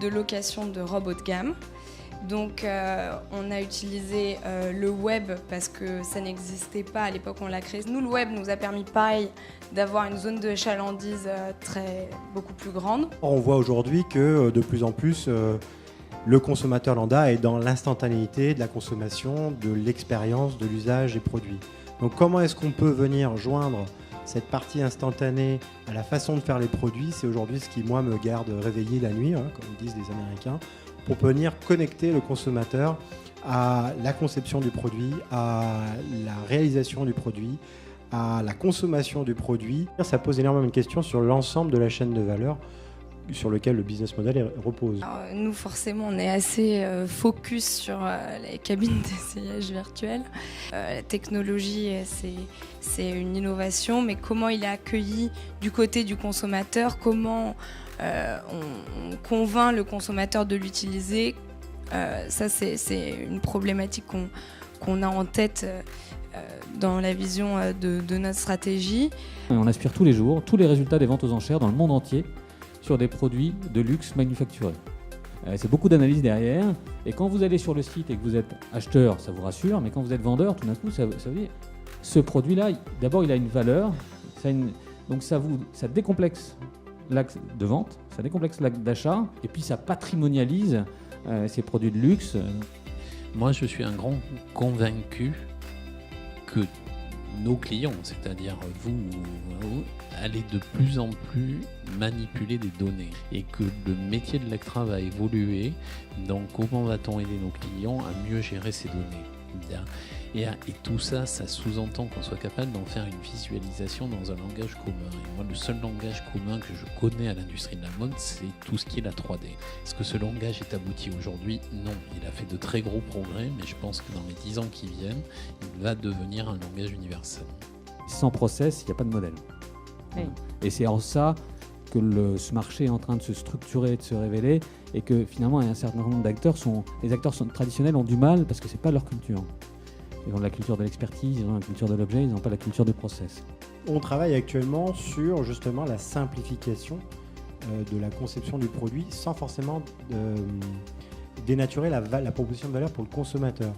de location de robots de gamme. Donc on a utilisé le web parce que ça n'existait pas à l'époque où on l'a créé. Nous, le web nous a permis pareil d'avoir une zone de chalandise beaucoup plus grande. On voit aujourd'hui que de plus en plus le consommateur lambda est dans l'instantanéité de la consommation, de l'expérience, de l'usage des produits. Donc comment est-ce qu'on peut venir joindre cette partie instantanée à la façon de faire les produits? C'est aujourd'hui ce qui, moi, me garde réveillé la nuit, comme disent les Américains, pour venir connecter le consommateur à la conception du produit, à la réalisation du produit, à la consommation du produit. Ça pose énormément de questions sur l'ensemble de la chaîne de valeur sur lequel le business model repose. Alors, nous, forcément, on est assez focus sur les cabines d'essayage virtuelles. La technologie, c'est une innovation, mais comment il est accueilli du côté du consommateur, comment on convainc le consommateur de l'utiliser, ça c'est une problématique qu'on a en tête dans la vision de notre stratégie. On aspire tous les jours tous les résultats des ventes aux enchères dans le monde entier sur des produits de luxe manufacturés. C'est beaucoup d'analyses derrière, et quand vous allez sur le site et que vous êtes acheteur, ça vous rassure, mais quand vous êtes vendeur, tout d'un coup, ça veut dire ce produit-là, d'abord il a une valeur, donc ça décomplexe l'acte de vente, ça décomplexe l'acte d'achat, et puis ça patrimonialise ces produits de luxe. Moi, je suis un grand convaincu que nos clients, c'est-à-dire vous, allez de plus en plus manipuler des données et que le métier de Lectra va évoluer. Donc, comment va-t-on aider nos clients à mieux gérer ces données ? Et tout ça, ça sous-entend qu'on soit capable d'en faire une visualisation dans un langage commun. Et moi, le seul langage commun que je connais à l'industrie de la mode, c'est tout ce qui est la 3D. Est-ce que ce langage est abouti aujourd'hui ? Non. Il a fait de très gros progrès, mais je pense que dans les 10 ans qui viennent, il va devenir un langage universel. Sans process, il n'y a pas de modèle. Oui. Et c'est en ça que ce marché est en train de se structurer, de se révéler, et que finalement, un certain nombre d'acteurs les acteurs traditionnels ont du mal parce que c'est pas leur culture. Ils ont la culture de l'expertise, ils ont la culture de l'objet, ils n'ont pas la culture du process. On travaille actuellement sur justement la simplification de la conception du produit sans forcément dénaturer la proposition de valeur pour le consommateur.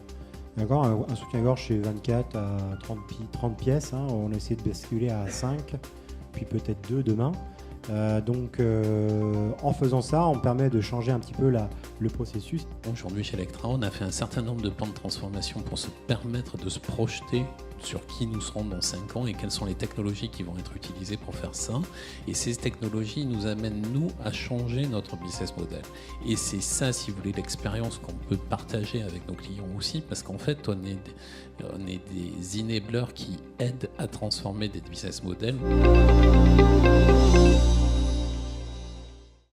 D'accord, un soutien-gorge chez 24 à 30 pièces, on essaie de basculer à 5, puis peut-être 2 demain. Donc en faisant ça, on permet de changer un petit peu le processus. Aujourd'hui chez Lectra, on a fait un certain nombre de plans de transformation pour se permettre de se projeter sur qui nous serons dans 5 ans et quelles sont les technologies qui vont être utilisées pour faire ça. Et ces technologies nous amènent, nous, à changer notre business model. Et c'est ça, si vous voulez, l'expérience qu'on peut partager avec nos clients aussi, parce qu'en fait, on est des enablers qui aident à transformer des business models.